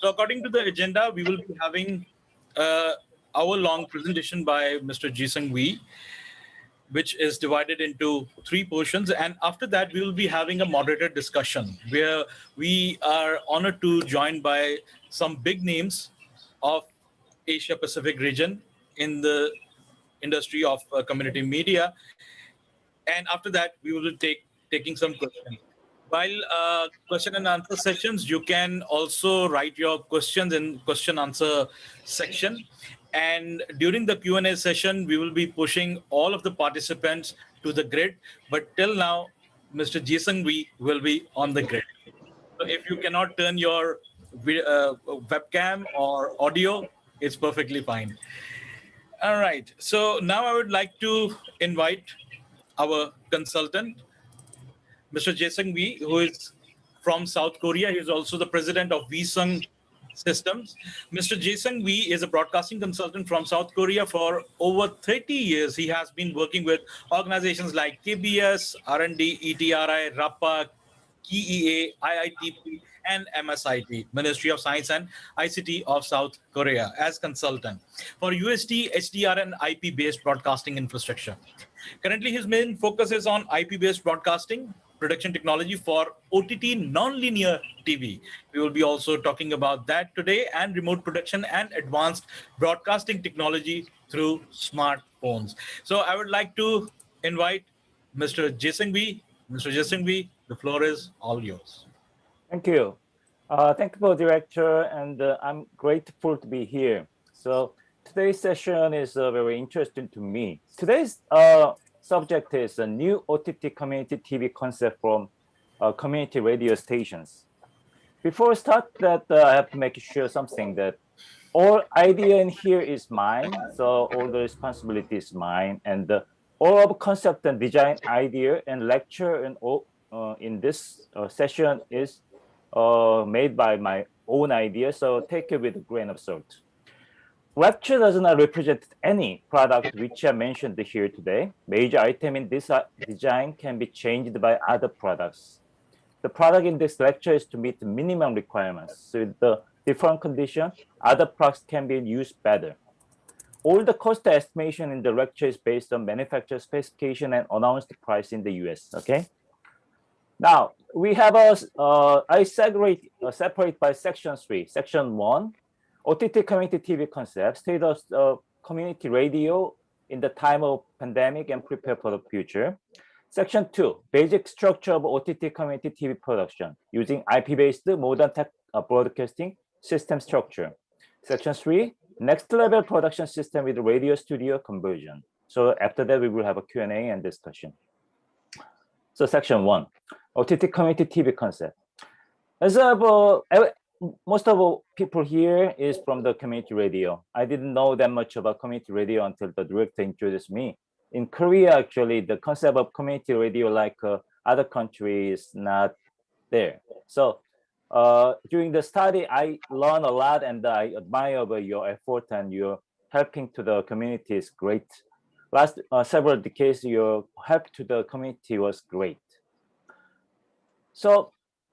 So according to the agenda, we will be having hour-long presentation by Mr. Jeasung, which is divided into 3 portions. And after that, we will be having a moderated discussion where we are honored to join by some big names of Asia Pacific region in the industry of community media. And after that, we will be taking some questions. While question and answer sessions, you can also write your questions in question answer section. And during the Q&A session, we will be pushing all of the participants to the grid. But till now, Mr. Jeasung will be on the grid. So if you cannot turn your webcam or audio, it's perfectly fine. All right. So now I would like to invite our consultant, Mr. Jeasung, who is from South Korea. He is also the president of Jeasung Systems. Mr. Jeasung is a broadcasting consultant from South Korea. For over 30 years, he has been working with organizations like KBS, R&D, ETRI, RAPA, KEA, IITP, and MSIT, Ministry of Science and ICT of South Korea, as consultant for UST, HDR, and IP-based broadcasting infrastructure. Currently, his main focus is on IP-based broadcasting, production technology for OTT non-linear TV. We will be also talking about that today, and remote production and advanced broadcasting technology through smartphones. So I would like to invite Mr. Jeasung. Mr. Jeasung, the floor is all yours. Thank you. Thank you, for Director, and I'm grateful to be here. So today's session is very interesting to me. Today's subject is a new OTT community TV concept from community radio stations. Before I start that, I have to make sure something that all idea in here is mine, so all the responsibility is mine, and all of concept and design idea and lecture and all in this session is made by my own idea, so take it with a grain of salt. Lecture does not represent any product which I mentioned here today. Major item in this design can be changed by other products. The product in this lecture is to meet the minimum requirements. So with the different condition, other products can be used better. All the cost estimation in the lecture is based on manufacturer specification and announced price in the US, okay? Now, we have I separate by section 3. Section 1, OTT community TV concept, state of community radio in the time of pandemic and prepare for the future. Section 2, basic structure of OTT community TV production using IP-based modern tech broadcasting system structure. Section 3, next level production system with radio studio conversion. So after that, we will have a Q&A and discussion. So section 1, OTT community TV concept. As most of people here is from the community radio. I didn't know that much about community radio until the director introduced me. In Korea, actually, the concept of community radio, like other countries, is not there. So during the study, I learned a lot, and I admire your effort, and your helping to the community is great. Last several decades, your help to the community was great. So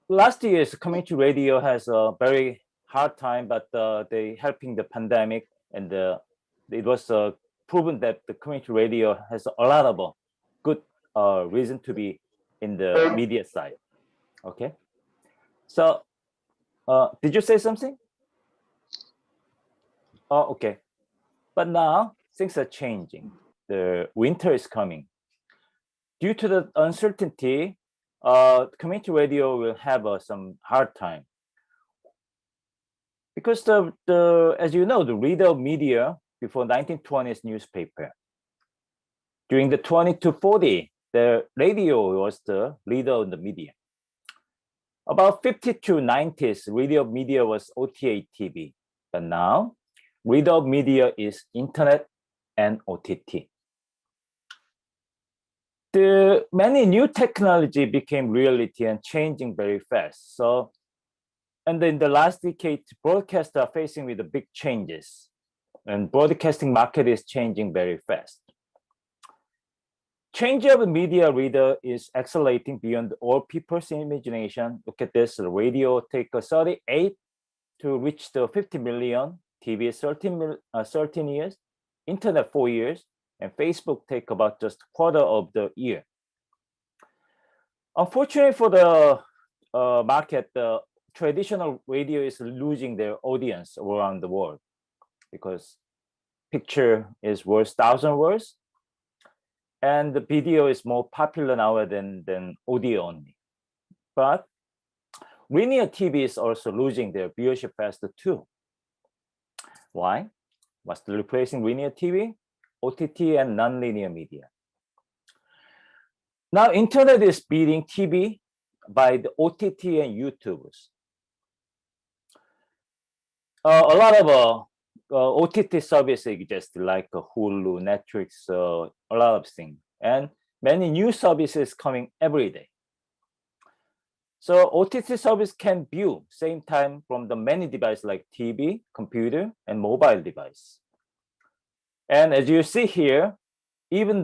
last year's community radio has a very hard time, but they helping the pandemic, and it was proven that the community radio has a lot of good reason to be in the media side. Okay, so did you say something? Oh, okay. But now things are changing. The winter is coming. Due to the uncertainty, community radio will have some hard time. Because as you know, the leader of media before 1920s newspaper. During the 20 to 40, the radio was the leader of the media. About 50 to 90s, leader of media was OTA TV. But now, leader of media is internet and OTT. The many new technology became reality and changing very fast. So, and in the last decade, broadcasts are facing with the big changes, and broadcasting market is changing very fast. Change of media reader is accelerating beyond all people's imagination. Look at this, the radio take 38 to reach the 50 million, TV 13 years, internet 4 years, and Facebook take about just quarter of the year. Unfortunately for the market, the traditional radio is losing their audience around the world because picture is worth 1,000 words, and the video is more popular now than audio only. But linear TV is also losing their viewership faster too. Why? What's replacing linear TV? OTT and non-linear media. Now, internet is beating TV by the OTT and YouTubers. A lot of OTT services exist like Hulu, Netflix, a lot of things, and many new services coming every day. So OTT service can view same time from the many devices like TV, computer, and mobile device. And as you see here, even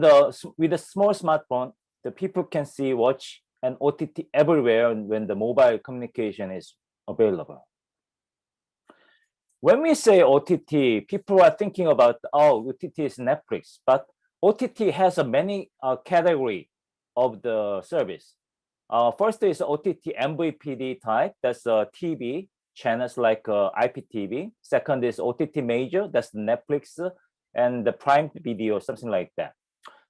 with a small smartphone, the people can see, watch, and OTT everywhere when the mobile communication is available. When we say OTT, people are thinking about, oh, OTT is Netflix, but OTT has a many category of the service. First is OTT MVPD type, that's TV channels like IPTV. Second is OTT major, that's Netflix and the Prime Video, something like that.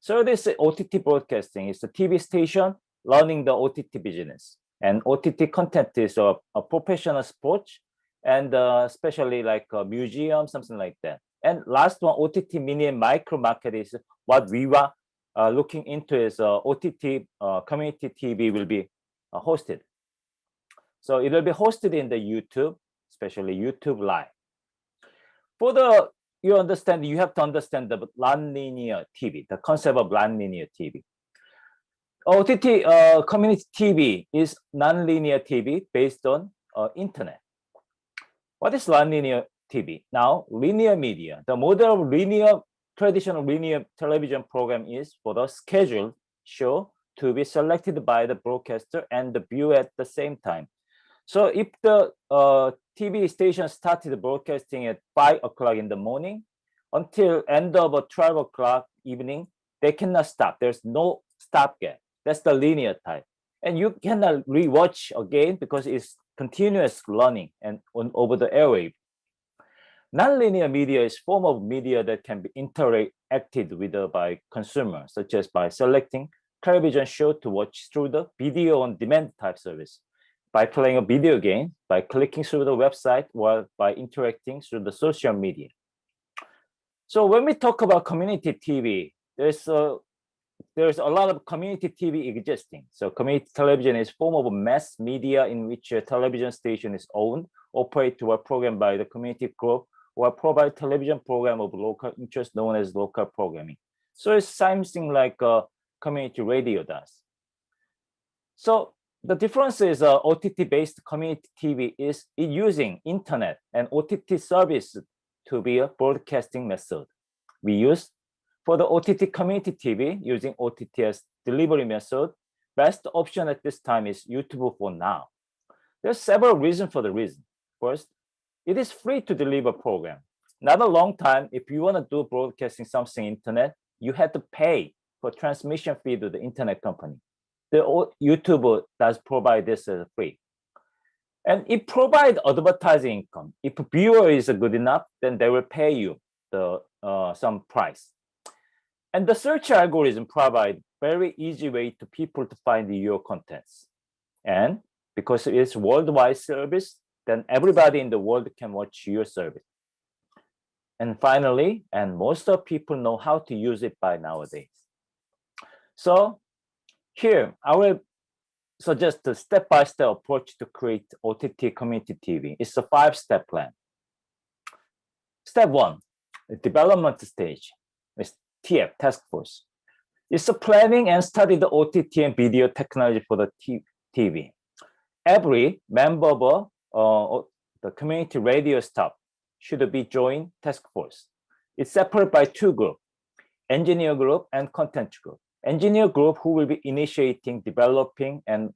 So this OTT broadcasting is the TV station running the OTT business. And OTT content is a professional sports and especially like a museum, something like that. And last one, OTT mini and micro market is what we were looking into is OTT community TV will be hosted. So it will be hosted in the YouTube, especially YouTube Live. For the, you have to understand the non-linear TV, the concept of non-linear TV. OTT community TV is non-linear TV based on internet. What is non-linear TV? Now, linear media. The model of traditional linear television program is for the scheduled show to be selected by the broadcaster and the view at the same time. So if the TV station started broadcasting at 5 o'clock in the morning until end of 12 o'clock evening, they cannot stop. There's no stopgap. That's the linear type. And you cannot rewatch again because it's continuous running and over the airwave. Non-linear media is form of media that can be interacted with by consumers, such as by selecting television show to watch through the video on demand type service, by playing a video game, by clicking through the website, or by interacting through the social media. So when we talk about community TV, there's a lot of community TV existing. So community television is form of mass media in which a television station is owned, operated, or programmed by the community group, or provide television program of local interest known as local programming. So it's something like community radio does. So the difference is OTT-based community TV is using internet and OTT service to be a broadcasting method. We use for the OTT community TV using OTT as delivery method. Best option at this time is YouTube for now. There's several reasons for the reason. First, it is free to deliver program. Not a long time, if you want to do broadcasting something internet, you have to pay for transmission fee to the internet company. The YouTube does provide this as free. And it provides advertising income. If viewer is good enough, then they will pay you the some price. And the search algorithm provide very easy way to people to find your contents. And because it's worldwide service, then everybody in the world can watch your service. And finally, and most of people know how to use it by nowadays. So here, I will suggest a step-by-step approach to create OTT community TV. It's a 5-step plan. Step 1, the development stage. It's TF, task force. It's a planning and study the OTT and video technology for the TV. Every member of the community radio staff should be joined task force. It's separated by 2 groups, engineer group and content group. Engineer group who will be initiating, developing, and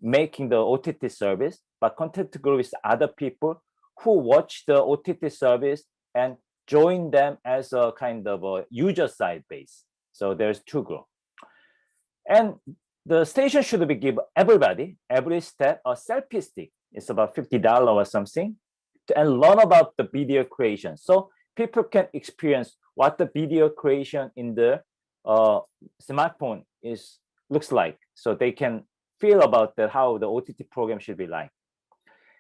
making the OTT service, but content group is other people who watch the OTT service and join them as a kind of a user side base. So there's two groups. And the station should be give everybody, every step, a selfie stick. It's about $50 or something, and learn about the video creation. So people can experience what the video creation in the smartphone looks like. So they can feel about that, how the OTT program should be like.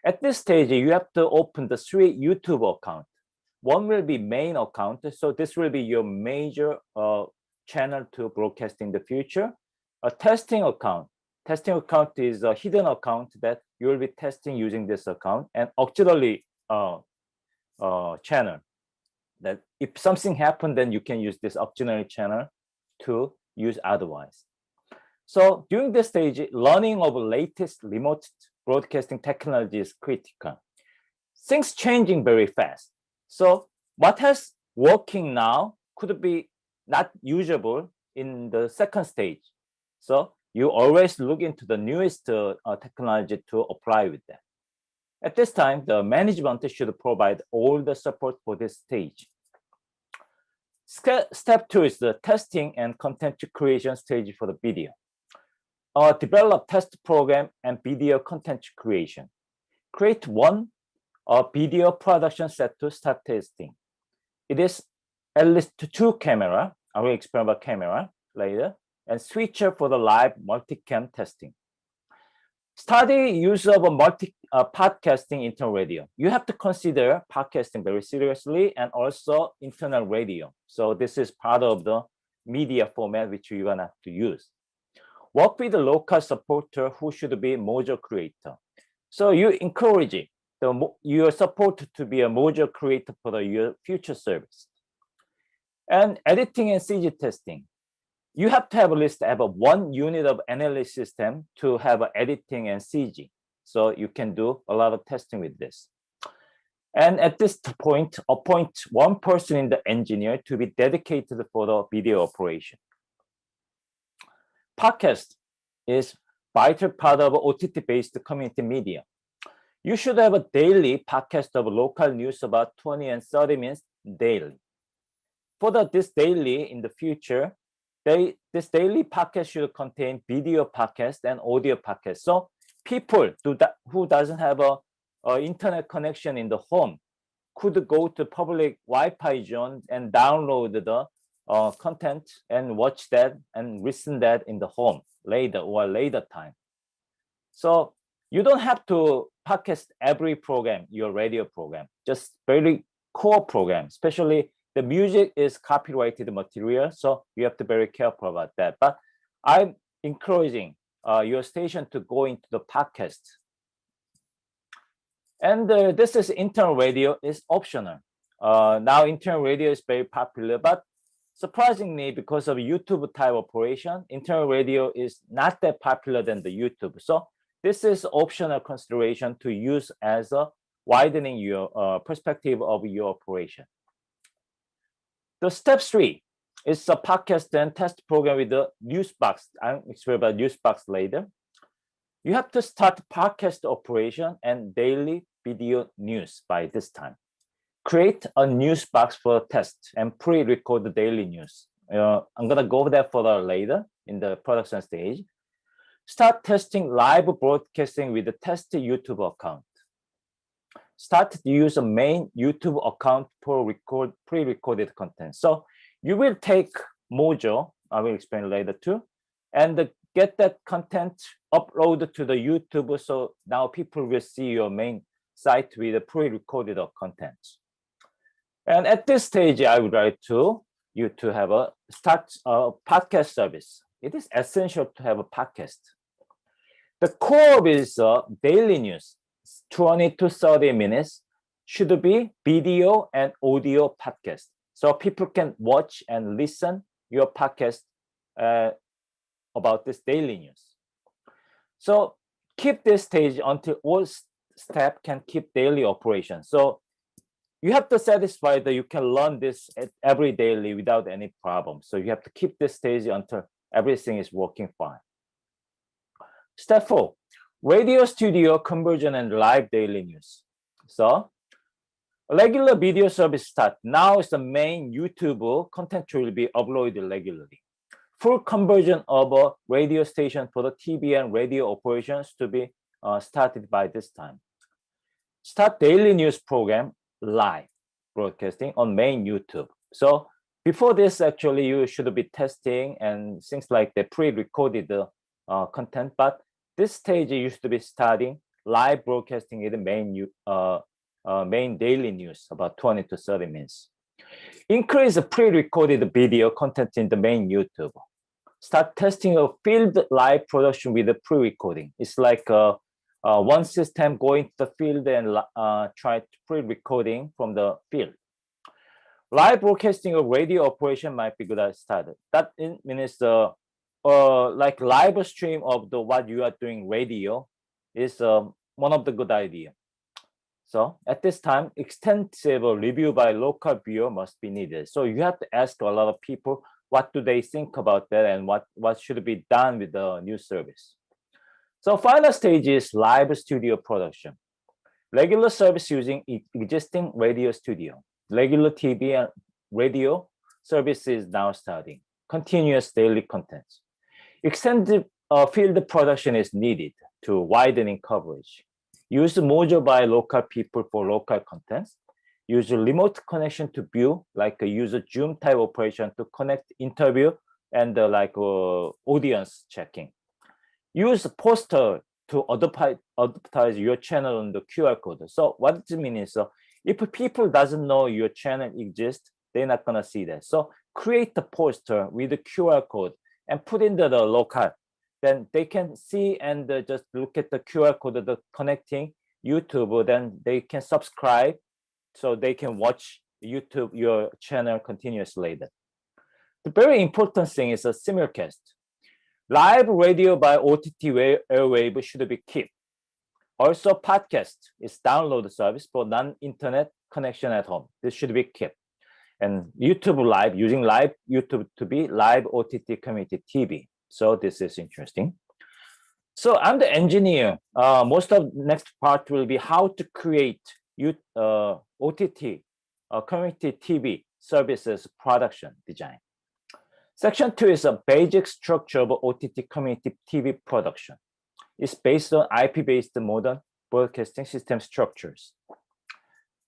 At this stage, you have to open the 3 YouTube accounts. One will be main account. So this will be your major channel to broadcast in the future. A testing account. Testing account is a hidden account that you will be testing using this account, and auxiliary channel that if something happened, then you can use this auxiliary channel to use otherwise. So during this stage, learning of latest remote broadcasting technology is critical. Things changing very fast. So what has working now could be not usable in the second stage. So you always look into the newest technology to apply with that. At this time, the management should provide all the support for this stage. Step 2 is the testing and content creation stage for the video. Develop test program and video content creation. Create one video production set to start testing. It is at least 2 camera. I will explain about camera later, and switcher for the live multicam testing. Study use of a podcasting internal radio. You have to consider podcasting very seriously, and also internal radio. So this is part of the media format which you're gonna have to use. Work with the local supporter who should be module creator. So you encourage your supporter to be a module creator for your future service. And editing and CG testing. You have to have at least have 1 unit of analysis system to have editing and CG. So you can do a lot of testing with this. And at this point, appoint 1 person in the engineer to be dedicated for the video operation. Podcast is vital part of OTT-based community media. You should have a daily podcast of local news about 20 and 30 minutes daily. For this daily in the future, this daily podcast should contain video podcast and audio podcast. So people who doesn't have a internet connection in the home could go to public Wi-Fi zone and download the content and watch that and listen that in the home later time. So you don't have to podcast every program, your radio program, just very core program, especially the music is copyrighted material, so you have to be very careful about that. But I'm encouraging your station to go into the podcast. And this is internal radio is optional. Now internal radio is very popular, but surprisingly, because of YouTube type operation, internal radio is not that popular than the YouTube. So this is optional consideration to use as a widening your perspective of your operation. The step 3 is a podcast and test program with the news box. I'll explain about news box later. You have to start podcast operation and daily video news by this time. Create a news box for test and pre-record the daily news. I'm gonna go over that further later in the production stage. Start testing live broadcasting with the test YouTube account. Start to use a main YouTube account for pre-recorded content. So you will take module, I will explain later too, and get that content uploaded to the YouTube. So now people will see your main site with the pre-recorded content. And at this stage, I would like you to have a podcast service. It is essential to have a podcast. The core of is daily news. 20 to 30 minutes should be video and audio podcast. So people can watch and listen your podcast about this daily news. So keep this stage until all staff can keep daily operation. So you have to satisfy that you can learn this every daily without any problem. So you have to keep this stage until everything is working fine. Step 4, radio studio conversion and live daily news. So Regular video service start. Now is the main YouTube content will be uploaded regularly. Full conversion of a radio station for the TV and radio operations to be started by this time. Start daily news program live broadcasting on main YouTube. So before this, actually, you should be testing and things like the pre-recorded content. But this stage used to be starting live broadcasting in the main daily news, about 20 to 30 minutes. Increase the pre-recorded video content in the main YouTube. Start testing a field live production with the pre-recording. It's like one system going to the field and try pre-recording from the field. Live broadcasting of radio operation might be good at start. That means like live stream of the what you are doing radio is one of the good idea. So at this time, extensive review by local viewer must be needed. So you have to ask a lot of people what do they think about that and what should be done with the new service. So final stage is live studio production. Regular service using existing radio studio. Regular TV and radio service is now starting. Continuous daily contents. Extended field production is needed to widening coverage. Use module by local people for local contents. Use remote connection to view, like use a Zoom type operation to connect interview and audience checking. Use poster to advertise your channel on the QR code. So what it means is, if people doesn't know your channel exists, they're not gonna see that. So create the poster with the QR code and put in the local. Then they can see and just look at the QR code of the connecting YouTube. Then they can subscribe, so they can watch YouTube, your channel continuously later. The very important thing is a simulcast. Live radio by OTT airwave should be kept. Also, podcast is download service for non-internet connection at home. This should be kept. And YouTube live, using live YouTube to be live OTT community TV. So this is interesting. So I'm the engineer. Most of next part will be how to create OTT community TV services production design. Section 2 is a basic structure of OTT community TV production. It's based on IP-based modern broadcasting system structures.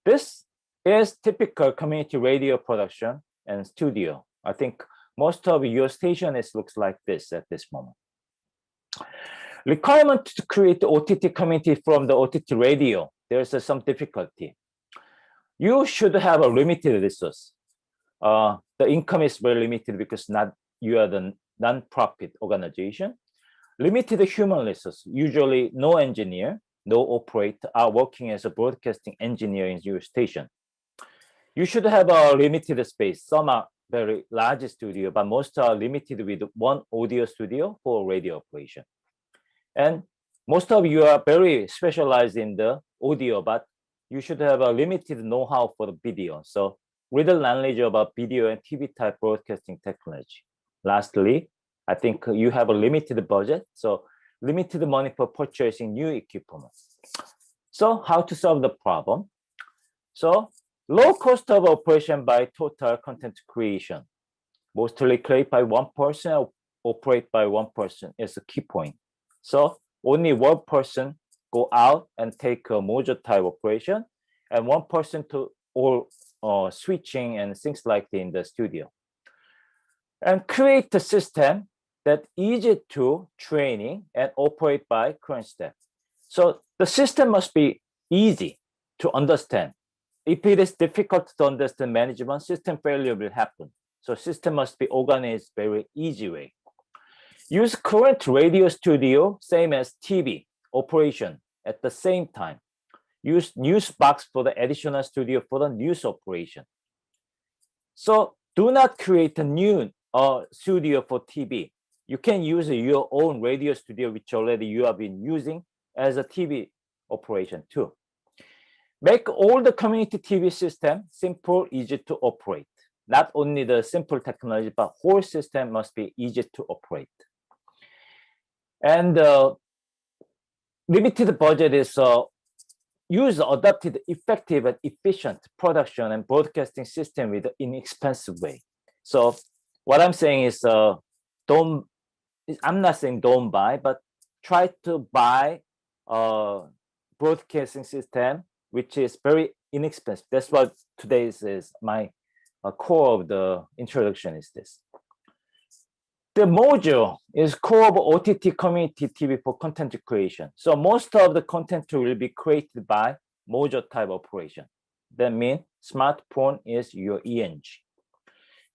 This is typical community radio production and studio. I think most of your station looks like this at this moment. Requirement to create the OTT community from the OTT radio. There's some difficulty. You should have a limited resource. The income is very limited because you are the non-profit organization. Limited human resource, usually no engineer, no operator are working as a broadcasting engineer in your station. You should have a limited space. Some are very large studio, but most are limited with one audio studio for radio operation. And most of you are very specialized in the audio, but you should have a limited know-how for the video. So little knowledge about video and TV type broadcasting technology. Lastly, I think you have a limited budget, so limited money for purchasing new equipment. So how to solve the problem? So low cost of operation by total content creation. Mostly create by one person or operate by one person is a key point. So only one person go out and take a module type operation and one person to all switching and things like that in the studio. And create a system that easy to training and operate by current staff. So the system must be easy to understand. If it is difficult to understand management, system failure will happen. So system must be organized very easy way. Use current radio studio, same as TV operation at the same time. Use news box for the additional studio for the news operation. So do not create a new studio for TV. You can use your own radio studio, which already you have been using as a TV operation too. Make all the community TV system simple, easy to operate. Not only the simple technology, but whole system must be easy to operate. And limited budget is use adapted, effective, and efficient production and broadcasting system with an inexpensive way. So what I'm saying is, I'm not saying don't buy, but try to buy a broadcasting system which is very inexpensive. That's what today's is my core of the introduction is this. The Mojo is core of OTT community TV for content creation. So most of the content will be created by Mojo type operation. That means smartphone is your ENG.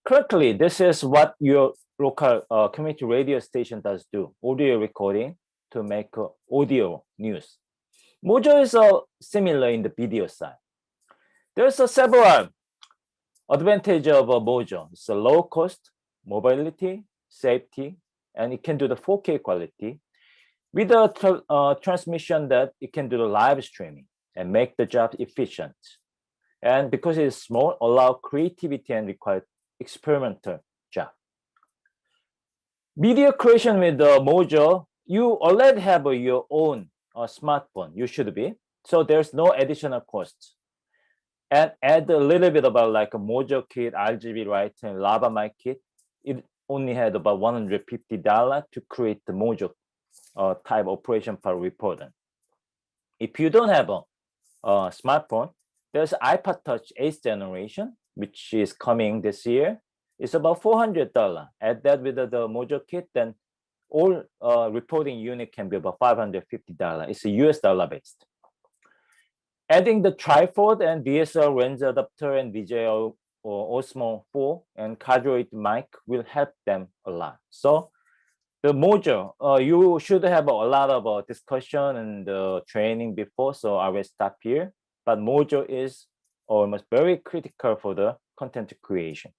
Currently, this is what your local community radio station does do, audio recording to make audio news. Mojo is similar in the video side. There's several advantages of Mojo. It's a low cost, mobility, safety, and it can do the 4K quality with a transmission that it can do the live streaming and make the job efficient. And because it is small, allow creativity and require experimental job. Media creation with the Mojo, you already have your own smartphone, you should be. So there's no additional cost. And add a little bit about like a Mojo kit, RGB light, and lava mic kit. It only had about $150 to create the Mojo type operation file recorder. If you don't have a smartphone, there's iPod Touch 8th generation, which is coming this year. It's about $400. Add that with the Mojo kit, then all reporting unit can be about $550. It's a US dollar based. Adding the tripod and DSLR lens adapter and DJI Osmo 4 and cardioid mic will help them a lot. So the Mojo, you should have a lot of discussion and training before, so I will stop here. But Mojo is almost very critical for the content creation.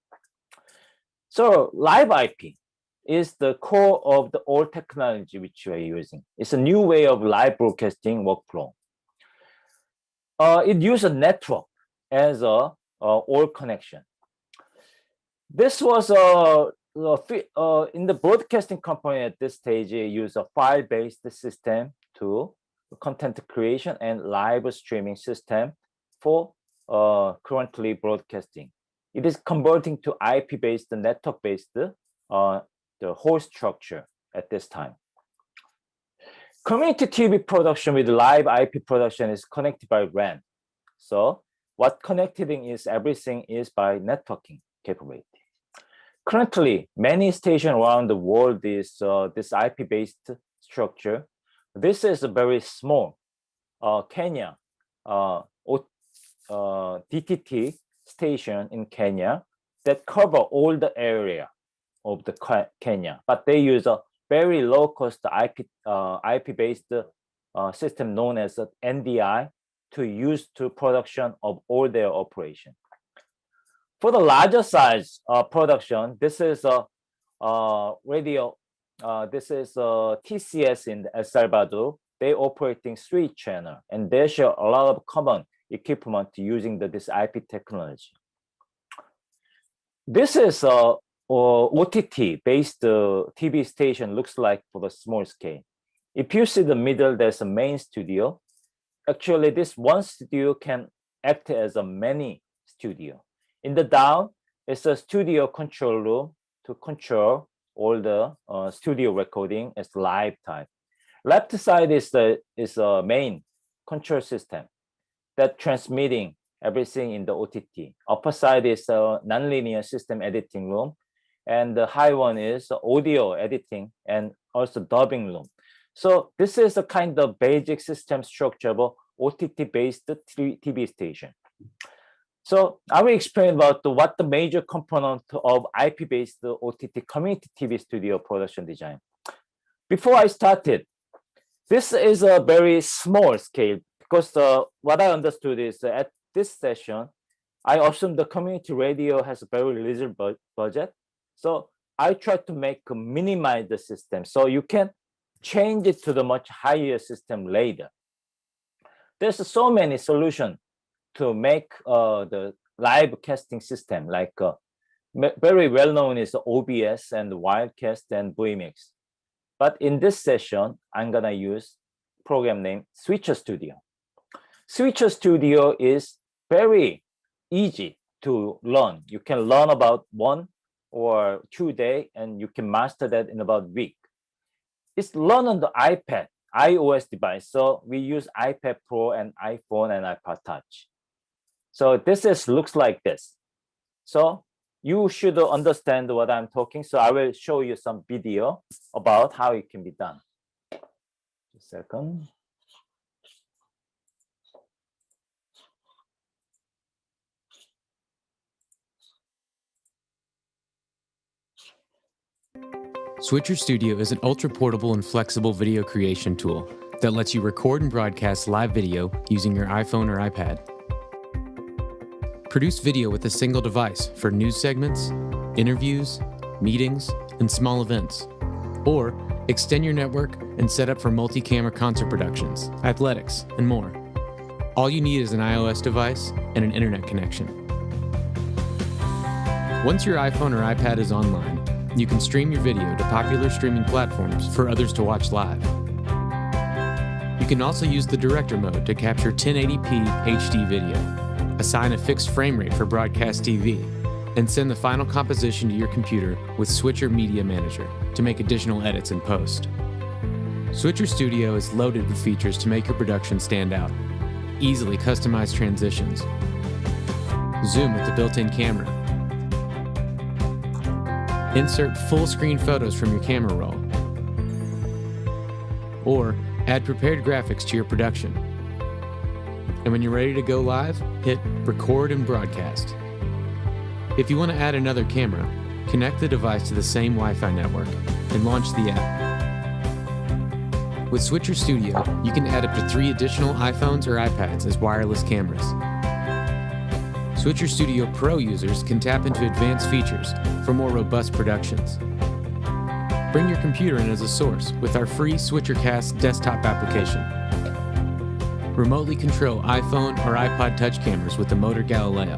So live IP is the core of the old technology which we are using. It's a new way of live broadcasting workflow. It uses a network as a old connection. This was in the broadcasting company at this stage, use a file-based system to content creation and live streaming system for currently broadcasting. It is converting to IP-based, network-based, the whole structure at this time. Community TV production with live IP production is connected by RAN. So what connecting is everything is by networking capability. Currently, many stations around the world is this IP-based structure. This is a very small Kenya DTT station in Kenya that cover all the area of the Kenya, but they use a very low-cost IP-based system known as NDI to use to production of all their operation. For the larger size production, this is a radio. This is TCS in El Salvador. They operating 3 channel, and they share a lot of common equipment using this IP technology. This is a OTT-based TV station looks like for the small scale. If you see the middle, there's a main studio. Actually, this one studio can act as a mini studio. In the down, it's a studio control room to control all the studio recording as live type. Left side is a main control system that transmitting everything in the OTT. Upper side is a nonlinear system editing room. And the high one is audio editing and also dubbing room. So this is a kind of basic system structure of OTT-based TV station. So I will explain about what the major component of IP-based OTT community TV studio production design. Before I started, this is a very small scale because what I understood is at this session, I assume the community radio has a very little budget. So I try to minimize the system so you can change it to the much higher system later. There's so many solutions to make the live casting system, like very well known is OBS and Wildcast and VMix. But in this session, I'm gonna use program name Switcher Studio. Switcher Studio is very easy to learn. You can learn about 1 or 2 days, and you can master that in about a week. It's learned on the iPad, iOS device. So we use iPad Pro and iPhone and iPod Touch. So this looks like this. So you should understand what I'm talking. So I will show you some video about how it can be done. Just a second. Switcher Studio is an ultra-portable and flexible video creation tool that lets you record and broadcast live video using your iPhone or iPad. Produce video with a single device for news segments, interviews, meetings, and small events. Or extend your network and set up for multi-camera concert productions, athletics, and more. All you need is an iOS device and an internet connection. Once your iPhone or iPad is online, you can stream your video to popular streaming platforms for others to watch live. You can also use the director mode to capture 1080p HD video, assign a fixed frame rate for broadcast TV, and send the final composition to your computer with Switcher Media Manager to make additional edits in post. Switcher Studio is loaded with features to make your production stand out. Easily customize transitions, zoom with the built-in camera, insert full-screen photos from your camera roll, or add prepared graphics to your production. And when you're ready to go live, hit record and broadcast. If you want to add another camera, connect the device to the same Wi-Fi network and launch the app. With Switcher Studio, you can add up to 3 additional iPhones or iPads as wireless cameras. Switcher Studio Pro users can tap into advanced features for more robust productions. Bring your computer in as a source with our free SwitcherCast desktop application. Remotely control iPhone or iPod Touch cameras with the Motor Galileo.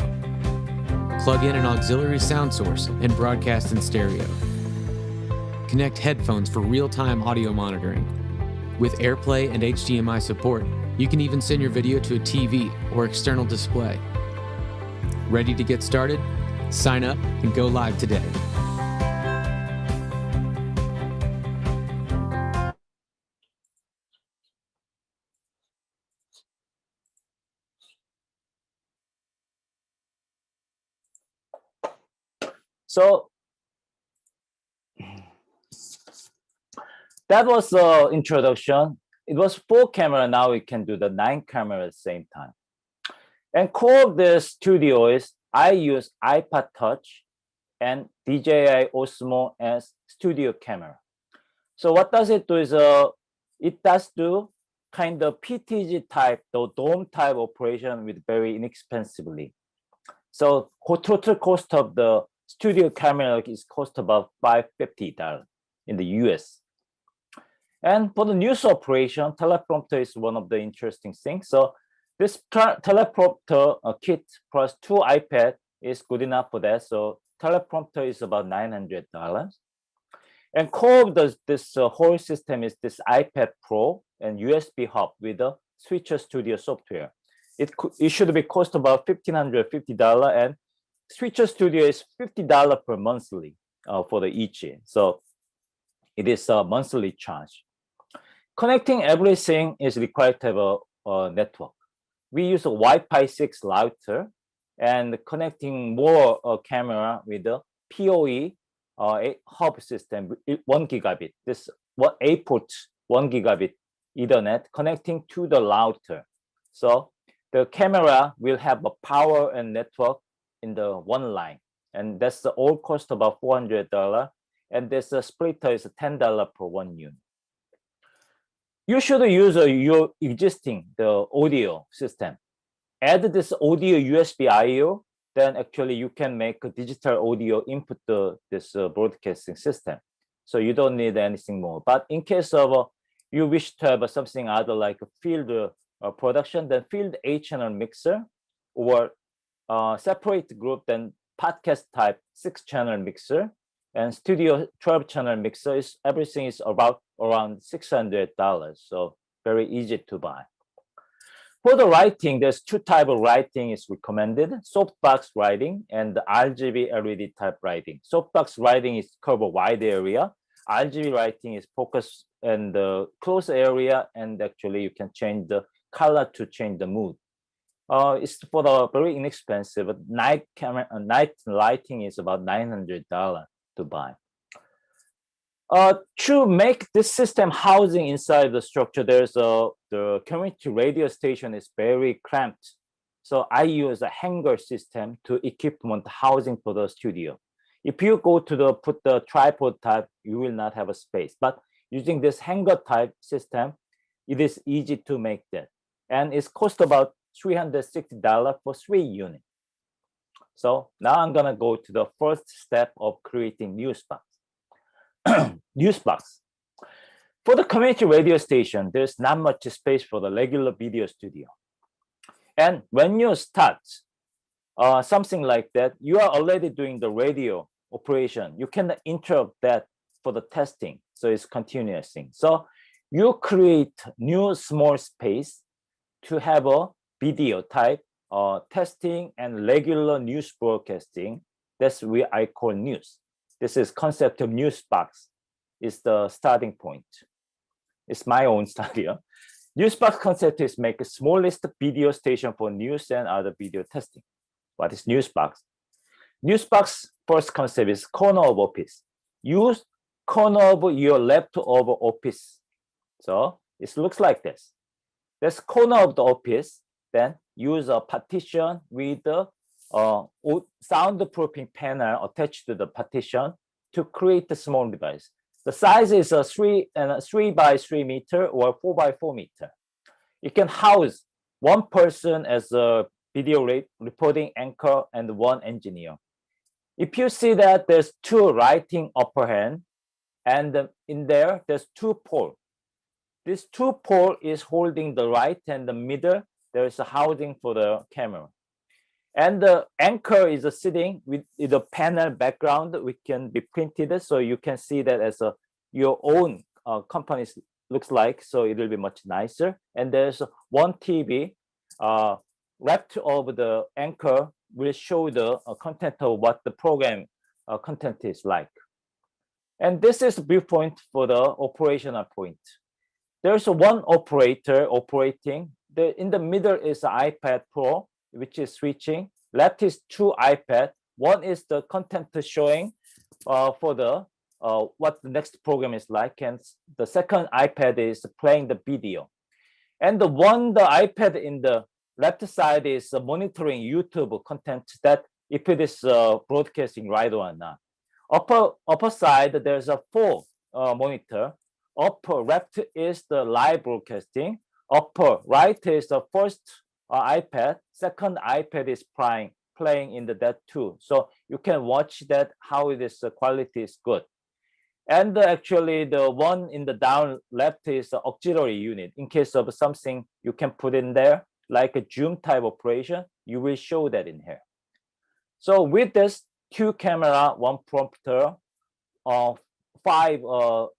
Plug in an auxiliary sound source and broadcast in stereo. Connect headphones for real-time audio monitoring. With AirPlay and HDMI support, you can even send your video to a TV or external display. Ready to get started? Sign up and go live today. So that was the introduction. It was 4 camera. Now we can do the 9 camera at the same time. And core of the studio is I use iPod Touch and DJI Osmo as studio camera. So what does it do is it does do kind of PTG type, the dome type operation with very inexpensively. So total cost of the studio camera is cost about $550 in the US. And for the news operation, teleprompter is one of the interesting things. So this teleprompter kit plus 2 iPad is good enough for that. So teleprompter is about $900. And core of this whole system is this iPad Pro and USB hub with the Switcher Studio software. It should be cost about $1,550, and Switcher Studio is $50 per monthly for the each. So it is a monthly charge. Connecting everything is required to have a network. We use a Wi-Fi 6 router and connecting more camera with the PoE hub system, 1 gigabit. This 8 port 1 gigabit Ethernet connecting to the router. So the camera will have a power and network in the one line, and that's the all cost about $400. And this splitter is $10 per 1 unit. You should use your existing the audio system. Add this audio USB I/O, then actually you can make a digital audio input to this broadcasting system. So you don't need anything more. But in case of you wish to have something other like a field production, then field 8-channel mixer, or separate group, then podcast type 6-channel mixer, and studio 12-channel mixer is everything is about around $600. So very easy to buy. For the writing, there's two types of writing is recommended: softbox writing and the RGB LED type writing. Softbox writing is cover wide area. RGB writing is focused in the close area, and actually you can change the color to change the mood. It's for the very inexpensive. Night camera, night lighting is about $900 to buy. To make this system housing inside the structure, the community radio station is very cramped. So I use a hanger system to equipment housing for the studio. If you go to put the tripod type, you will not have a space. But using this hanger type system, it is easy to make that. And it's cost about $360 for 3 units. So now I'm gonna go to the first step of creating Newsbox. Newsbox. For the community radio station, there's not much space for the regular video studio. And when you start something like that, you are already doing the radio operation. You can interrupt that for the testing. So it's continuous thing. So you create new small space to have a video type testing and regular news broadcasting. That's what I call news. This is concept of Newsbox. Is the starting point. It's my own study. Newsbox concept is make a smallest video station for news and other video testing. What is Newsbox? Newsbox first concept is corner of office. Use corner of your leftover office. So it looks like this. That's corner of the office. Then use a partition with the soundproofing panel attached to the partition to create a small device. The size is a 3 by 3 meter or 4 by 4 meter. It can house one person as a video reporting anchor and one engineer. If you see that there's two writing upper hand, and in there's two pole. This two pole is holding the right and the middle. There is a housing for the camera. And the anchor is sitting with the panel background, which can be printed, so you can see that as your own company looks like, so it will be much nicer. And there's one TV wrapped over the anchor will show the content of what the program content is like. And this is the viewpoint for the operational point. There's one operator operating. In the middle is an iPad Pro, which is switching. Left is two iPad. One is the content showing for the what the next program is like, and the second iPad is playing the video. And the iPad in the left side is monitoring YouTube content, that if it is broadcasting right or not. Upper side, there's a 4 monitor. Upper left is the live broadcasting. Upper right is the first iPad. Second iPad is playing in that too. So you can watch that, how it is, the quality is good. And actually the one in the down left is the auxiliary unit. In case of something you can put in there, like a Zoom type operation, you will show that in here. So with this 2 camera, 1 prompter, 5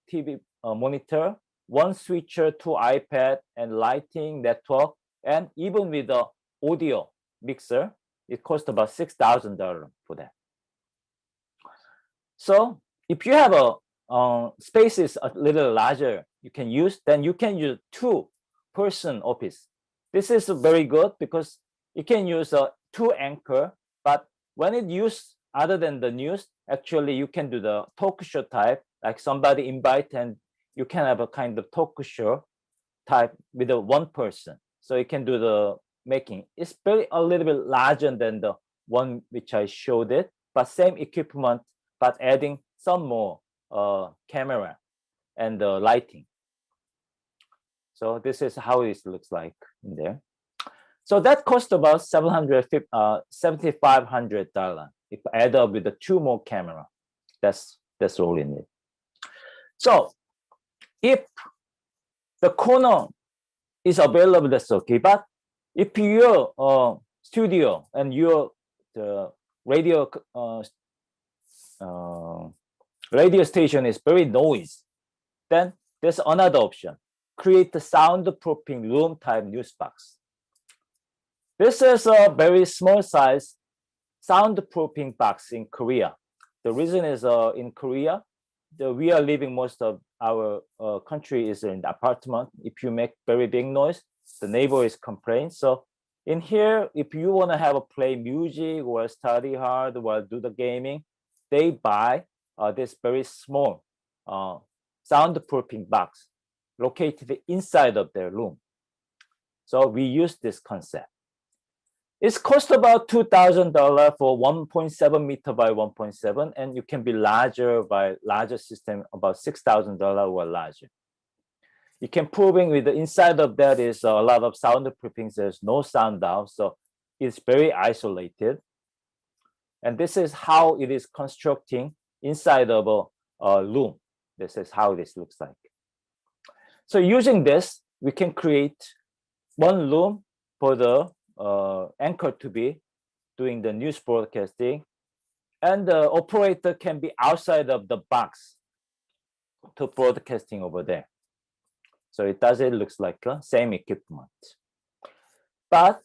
TV monitor, 1 switcher, 2 iPad, and lighting network, and even with the audio mixer, it costs about $6,000 for that. So if you have a space is a little larger, you can use 2-person office. This is very good because you can use 2 anchor, but when it used other than the news, actually you can do the talk show type, like somebody invite and you can have a kind of talk show type with a 1 person. So you can do the making. It's a little bit larger than the one which I showed it, but same equipment, but adding some more camera and lighting. So this is how it looks like in there. So that cost about $7,500 if I add up with the 2 more camera. That's all in it. So if the corner is available, that's okay. But if your studio and your radio station is very noisy, then there's another option. Create the soundproofing room type Newsbox. This is a very small size soundproofing box in Korea. The reason is in Korea, we are living most of our country is in the apartment. If you make very big noise, the neighbor is complaining. So in here, if you want to have a play music or study hard or do the gaming, they buy this very small soundproofing box located inside of their room. So we use this concept. It's cost about $2,000 for 1.7 meter by 1.7, and you can be larger by larger system, about $6,000 or larger. You can proving with the inside of that is a lot of soundproofing. There's no sound out, so it's very isolated. And this is how it is constructing inside of a room. This is how this looks like. So using this, we can create one room for the anchor to be doing the news broadcasting, and the operator can be outside of the box to broadcasting over there. So it looks like the same equipment. But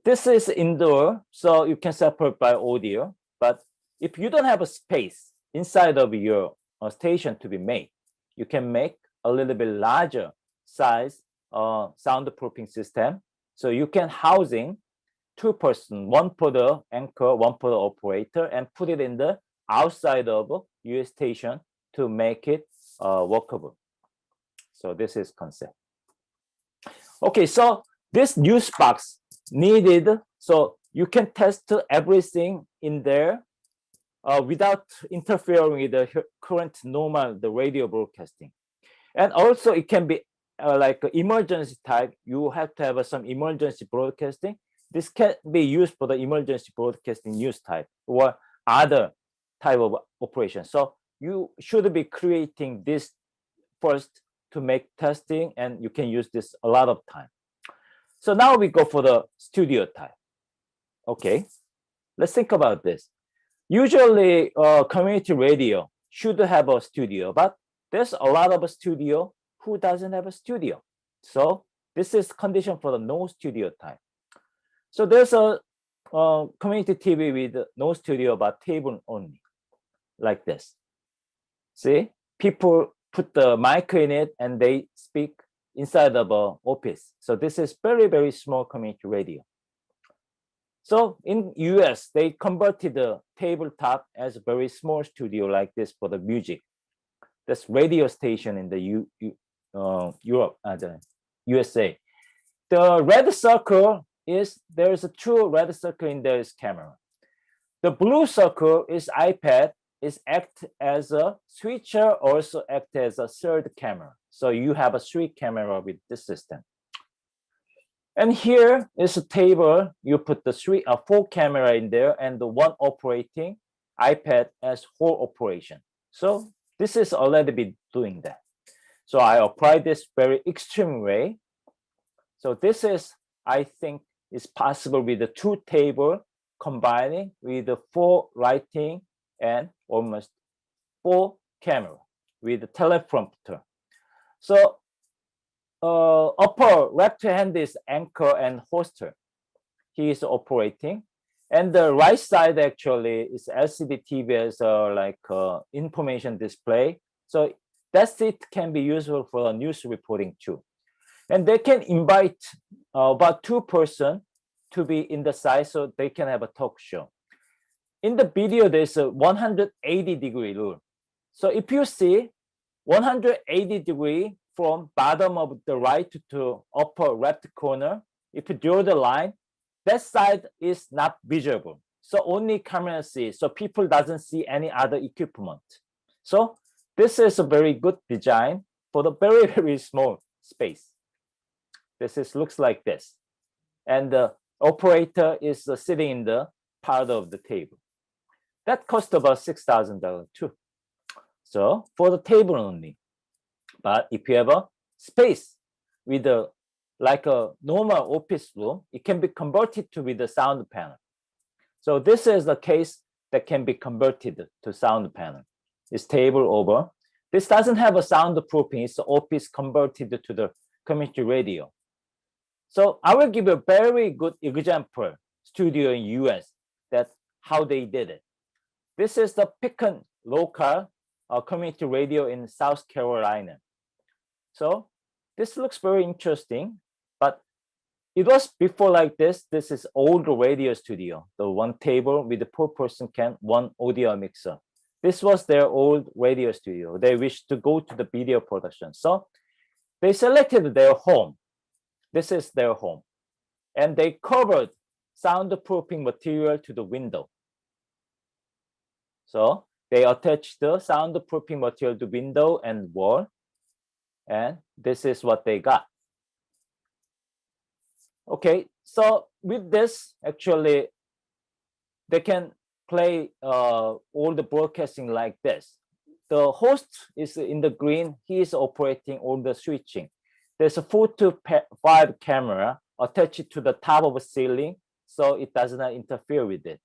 this is indoor, so you can separate by audio. But if you don't have a space inside of your station to be made, you can make a little bit larger size soundproofing system. So you can housing two person, one for the anchor, one for the operator, and put it in the outside of your station to make it workable. So this is concept. Okay, so this news box needed, so you can test everything in there without interfering with the current normal, the radio broadcasting. And also it can be like emergency type. You have to have some emergency broadcasting. This can be used for the emergency broadcasting news type or other type of operation. So you should be creating this first to make testing, and you can use this a lot of time. So now we go for the studio type. Okay, let's think about this. Usually community radio should have a studio, but there's a lot of a studio who doesn't have a studio. So this is condition for the no studio type. So there's a community TV with no studio but table only, like this. See, people put the mic in it and they speak inside of an office. So this is very, very small community radio. So in US, they converted the tabletop as a very small studio like this for the music. That's radio station in the Europe, the USA. The red circle is, there's a two red circle in there is camera. The blue circle is iPad, is act as a switcher, also act as a third camera. So you have a 3 camera with this system. And here is a table. You put the 4 camera in there and the 1 operating iPad as whole operation. So this is already been doing that. So I apply this very extreme way. So this is, I think, is possible with the 2 table combining with the 4 lighting and almost 4 camera with the teleprompter. So upper left hand is anchor and hoster. He is operating. And the right side actually is LCD TV as like information display. So that's it can be useful for news reporting too. And they can invite about 2 persons to be in the side so they can have a talk show. In the video, there's a 180-degree rule. So if you see 180 degree from bottom of the right to upper left corner, if you draw the line, that side is not visible. So only camera sees, so people doesn't see any other equipment. So this is a very good design for the very, very small space. This looks like this. And the operator is sitting in the part of the table. That cost about $6,000 too. So for the table only. But if you have a space with a like a normal office room, it can be converted to with a sound panel. So this is the case that can be converted to sound panel. It's table over. This doesn't have a soundproofing. It's office converted to the community radio. So I will give a very good example studio in US that how they did it. This is the Pecan local community radio in South Carolina. So this looks very interesting, but it was before like this. This is old radio studio, the one table with the 4-person can, one audio mixer. This was their old radio studio. They wished to go to the video production. So they selected their home. This is their home. And they covered soundproofing material to the window. So they attached the soundproofing material to window and wall. And this is what they got. Okay, so with this, actually, they can play all the broadcasting like this. The host is in the green. He is operating all the switching. There's a 4 to 5 camera attached to the top of the ceiling, so it does not interfere with it.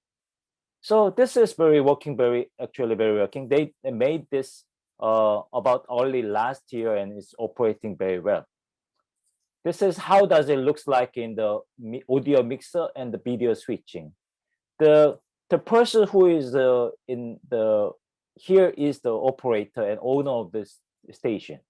So this is very working. They made this about early last year, and it's operating very well. This is how does it looks like in the audio mixer and the video switching. The person who is here is the operator and owner of this station.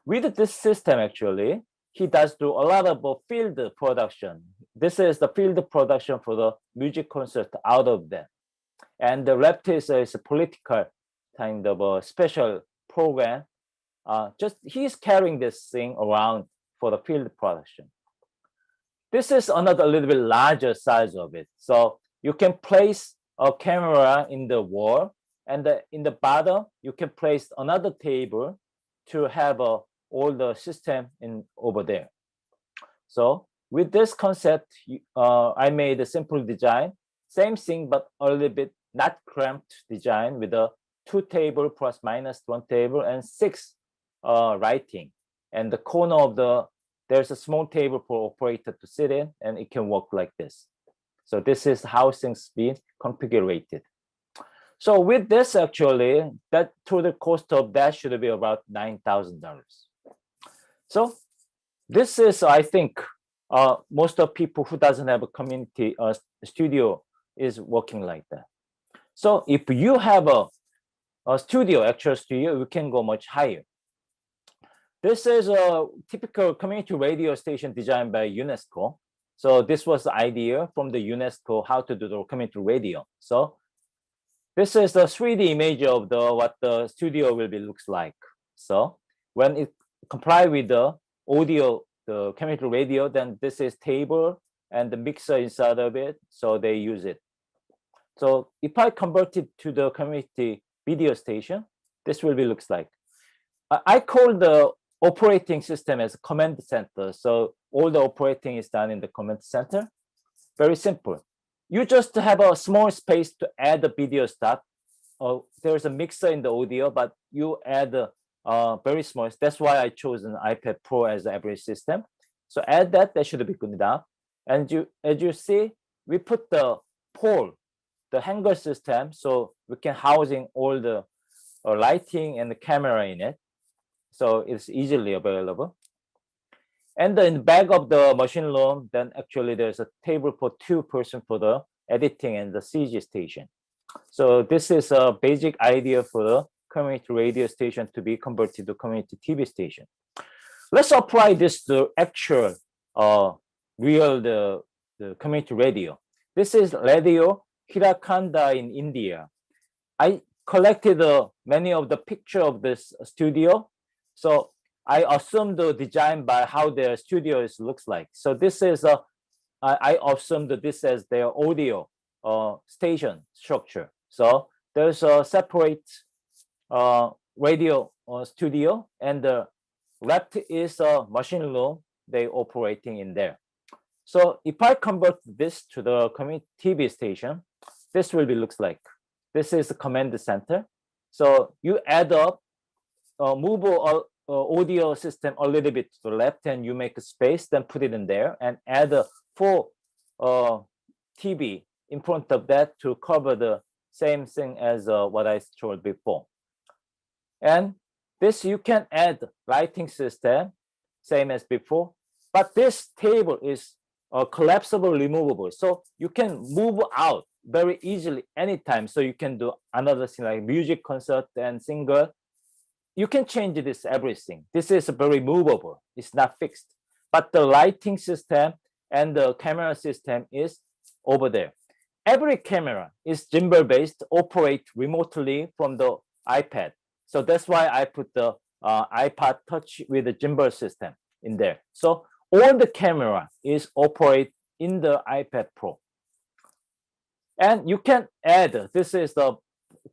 With this system, actually, he does do a lot of field production. This is the field production for the music concert out of that. And the left is a political kind of a special program. Just he's carrying this thing around for the field production. This is another little bit larger size of it. So you can place a camera in the wall, and in the bottom, you can place another table to have all the system in over there. So with this concept, I made a simple design, same thing, but a little bit not cramped design with a 2 table plus minus 1 table and 6 writing. And the corner of there's a small table for operator to sit in, and it can work like this. So this is how things be configured. So with this, actually, that total cost of that should be about $9,000. So this is, I think, most of people who doesn't have a community studio is working like that. So if you have a studio, actual studio, you can go much higher. This is a typical community radio station designed by UNESCO. So this was the idea from the UNESCO how to do the community radio. So this is the 3D image of what the studio will be looks like. So when it comply with the audio, the community radio, then this is table and the mixer inside of it. So they use it. So if I convert it to the community video station, this will be looks like. I call the operating system as a command center. So all the operating is done in the command center. Very simple. You just have a small space to add the video stuff. There's a mixer in the audio, but you add very small. That's why I chose an iPad Pro as the average system. So add that should be good enough. And as you see, we put the pole, the hanger system, so we can housing all the lighting and the camera in it. So it's easily available. And in the back of the machine room, then actually there's a table for 2 persons for the editing and the CG station. So this is a basic idea for the community radio station to be converted to community TV station. Let's apply this to actual real the community radio. This is Radio Hirakanda in India. I collected many of the picture of this studio. So I assumed the design by how their studio looks like. So this is I assumed that this is their audio station structure. So there's a separate radio studio, and the left is a machine room they operating in there. So if I convert this to the community TV station, this will be looks like. This is the command center. So you add up, move audio system a little bit to the left, and you make a space, then put it in there and add 4 TV in front of that to cover the same thing as what I showed before. And this you can add lighting system, same as before. But this table is collapsible, removable. So you can move out very easily anytime. So you can do another thing like music concert and singer. You can change this everything. This is very movable. It's not fixed. But the lighting system and the camera system is over there. Every camera is gimbal-based, operate remotely from the iPad. So that's why I put the iPod Touch with the gimbal system in there. So all the camera is operate in the iPad Pro. And you can add, this is the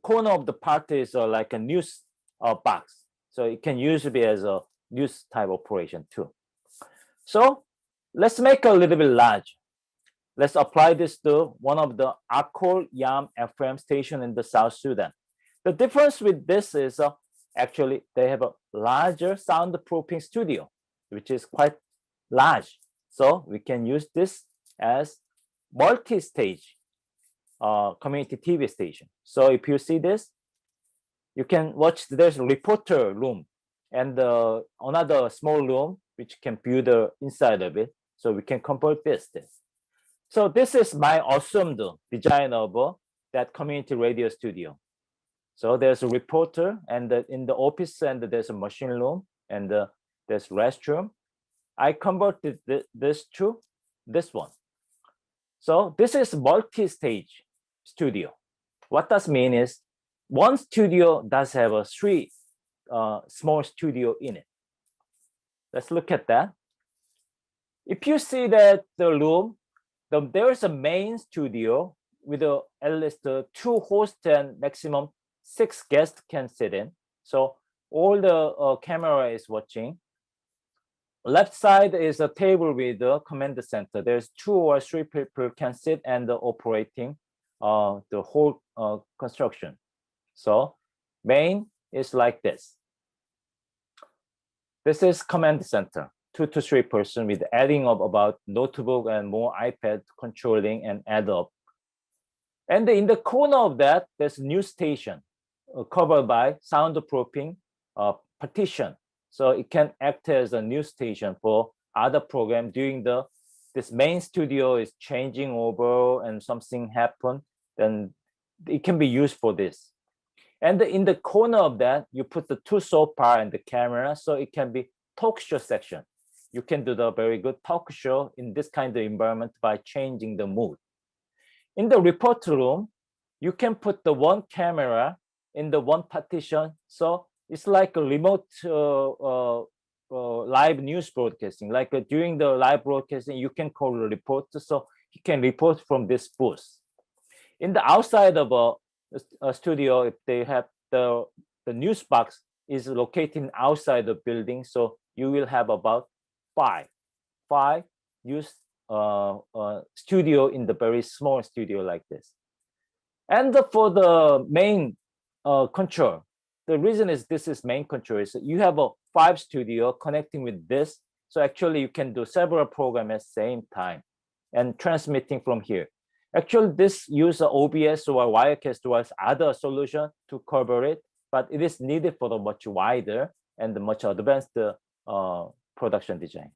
corner of the part is like a news box. So it can use it as a news type operation too. So let's make a little bit large. Let's apply this to one of the Akol Yam FM station in the South Sudan. The difference with this is actually they have a larger soundproofing studio, which is quite large. So we can use this as multi-stage community TV station. So if you see this, you can watch, there's a reporter room and another small room which can view the inside of it. So we can convert this. So this is my assumed design of that community radio studio. So there's a reporter and in the office and there's a machine room and there's restroom. I converted this to this one. So this is multi-stage studio. What does mean is one studio does have a three small studio in it. Let's look at that. If you see that the room, there is a main studio with at least 2 hosts and maximum 6 guests can sit in. So all the camera is watching. Left side is a table with the command center. There's 2 or 3 people can sit and operating the whole construction. So main is like this. This is command center, 2 to 3 person with adding of about notebook and more iPad controlling and add up. And in the corner of that, there's news station covered by soundproofing partition. So it can act as a news station for other program during this main studio is changing over and something happened, then it can be used for this. And in the corner of that, you put the 2 sofa and the camera, so it can be talk show section. You can do the very good talk show in this kind of environment by changing the mood. In the report room, you can put the 1 camera in the 1 partition. So it's like a remote live news broadcasting. Like during the live broadcasting, you can call a reporter, so he can report from this booth. In the outside of a studio, if they have the news box is located outside the building, so you will have about 5 news studio in the very small studio like this. And for the main control, the reason is this is main control is you have a 5 studio connecting with this. So actually you can do several programs at the same time and transmitting from here. Actually, this use OBS or Wirecast or other solution to cover it, but it is needed for the much wider and much advanced production design.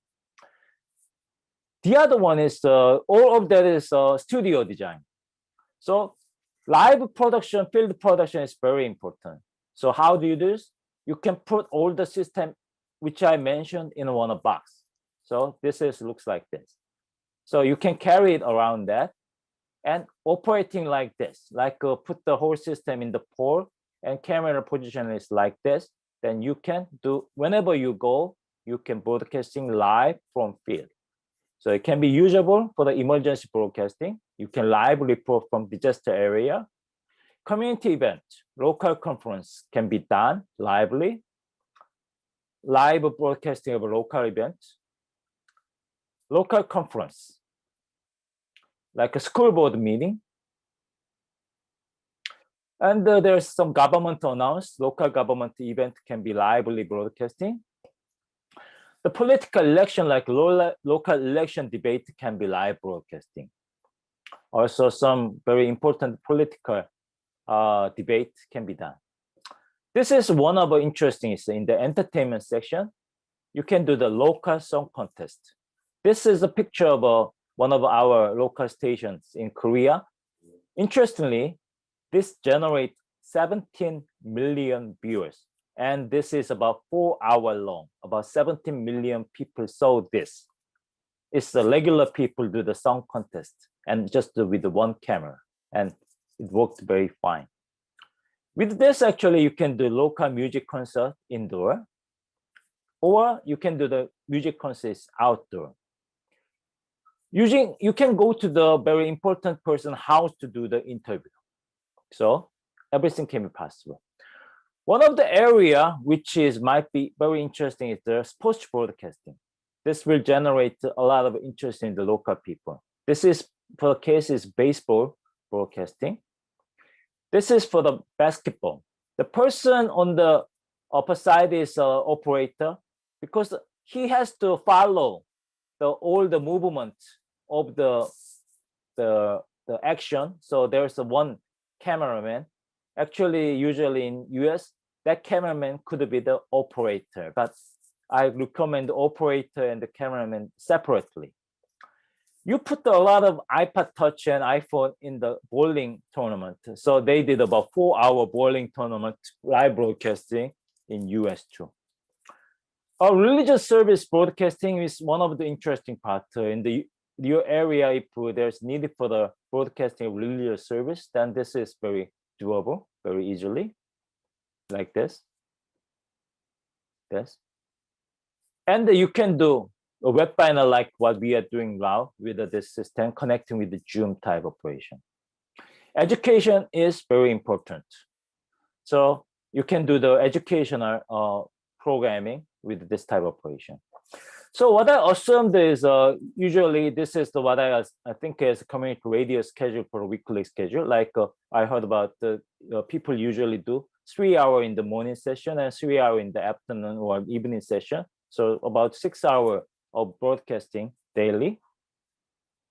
The other one is all of that is studio design. So live production, field production is very important. So how do you do this? You can put all the system which I mentioned in one box. So this looks like this. So you can carry it around that and operating like this, like put the whole system in the pole and camera position is like this. Then you can do, whenever you go, you can broadcasting live from field. So it can be usable for the emergency broadcasting. You can live report from disaster area. Community event, local conference can be done lively. Live broadcasting of a local event. Local conference, like a school board meeting. And there's some government announced, local government event can be lively broadcasting. The political election, like local election debate can be live broadcasting. Also some very important political debate can be done. This is one of the interesting is in the entertainment section. You can do the local song contest. This is a picture of one of our local stations in Korea. Interestingly, this generates 17 million viewers. And this is about 4 hours long. About 17 million people saw this. It's the regular people do the song contest and just with the one camera. And it worked very fine. With this, actually, you can do local music concert indoor, or you can do the music concerts outdoor. You can go to the very important person's house to do the interview. So everything can be possible. One of the area which might be very interesting is the sports broadcasting. This will generate a lot of interest in the local people. This is, for the case, is baseball broadcasting. This is for the basketball. The person on the upper side is an operator because he has to follow all the movement of the action. So there's one cameraman. Actually, usually in US, that cameraman could be the operator, but I recommend the operator and the cameraman separately. You put a lot of iPod Touch and iPhone in the bowling tournament. So they did about 4-hour bowling tournament live broadcasting in US too. Religious service broadcasting is one of the interesting parts. In your area, if there's need for the broadcasting of religious service, then this is very doable, very easily, like this. And you can do a webinar like what we are doing now with this system, connecting with the Zoom type operation. Education is very important. So you can do the educational programming with this type of operation. So what I assumed is usually this is what I think is community radio schedule for a weekly schedule. Like I heard about people usually do 3 hours in the morning session and 3 hours in the afternoon or evening session. So about 6 hours of broadcasting daily.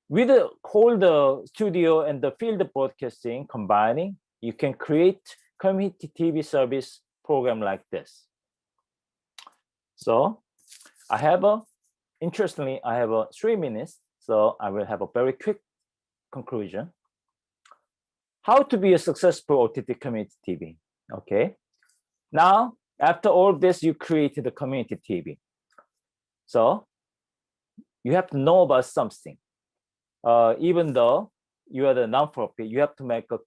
With the whole studio and the field broadcasting combining, you can create community TV service program like this. So interestingly, I have 3 minutes, so I will have a very quick conclusion. How to be a successful OTT community TV, okay? Now, after all this, you created a community TV. So you have to know about something. Even though you are the non-profit, you have to make a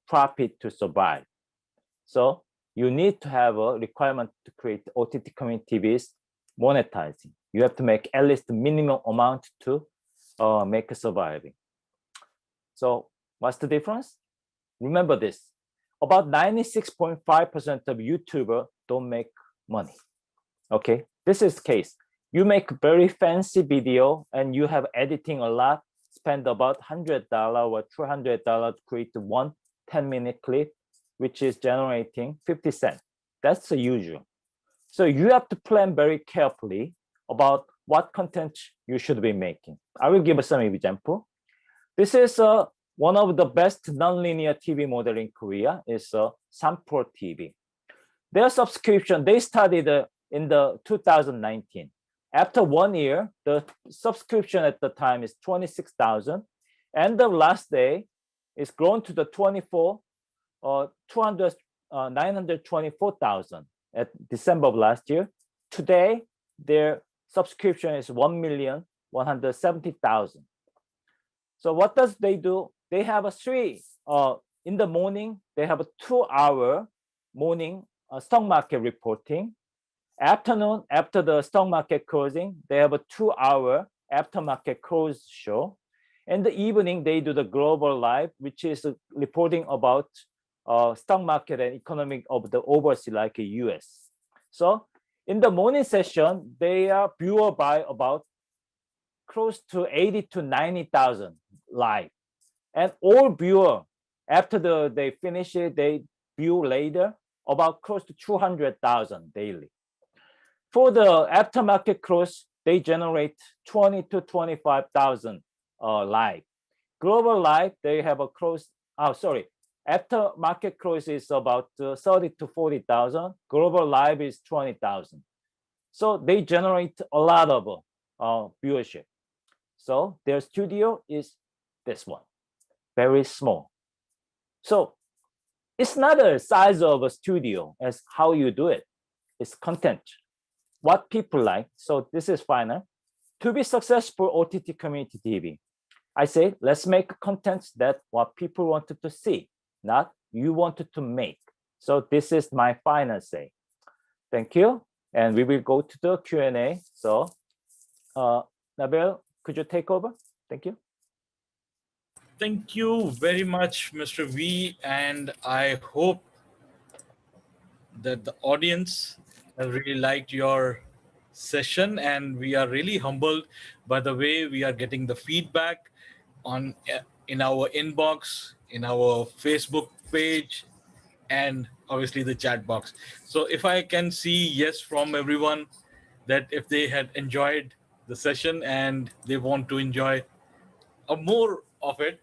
profit to survive. So you need to have a requirement to create OTT community TVs monetizing. You have to make at least the minimum amount to make a surviving. So what's the difference? Remember this, about 96.5% of YouTubers don't make money, okay? This is the case. You make very fancy video and you have editing a lot, spend about $100 or $200 to create one 10-minute clip, which is generating 50 cents. That's the usual. So you have to plan very carefully about what content you should be making. I will give some example. This is one of the best nonlinear TV model in Korea is Sampo TV. Their subscription, they started in the 2019. After 1 year, the subscription at the time is 26,000. And the last day is grown to the 924,000 at December of last year. Today, their subscription is 1,170,000. So what does they do? They have a in the morning, they have a 2-hour morning stock market reporting. Afternoon, after the stock market closing, they have a 2-hour aftermarket close show. In the evening, they do the global live, which is reporting about stock market and economic of the overseas, like US. So in the morning session, they are viewed by about close to 80 to 90,000 live. And all viewer, after they finish it, they view later about close to 200,000 daily. For the aftermarket close, they generate 20 to 25,000 live. Global live, they have a close, aftermarket close is about 30 to 40,000. Global live is 20,000. So they generate a lot of viewership. So their studio is this one, very small. So it's not a size of a studio as how you do it. It's content, what people like. So this is final. To be successful OTT community TV, I say, let's make content that what people wanted to see, not you wanted to make. So this is my final say. Thank you. And we will go to the Q&A. So Nabil, could you take over? Thank you. Thank you very much, Mr. V. And I hope that the audience has really liked your session, and we are really humbled by the way we are getting the feedback on in our inbox, in our Facebook page, and obviously the chat box. So if I can see yes from everyone that if they had enjoyed the session and they want to enjoy more of it,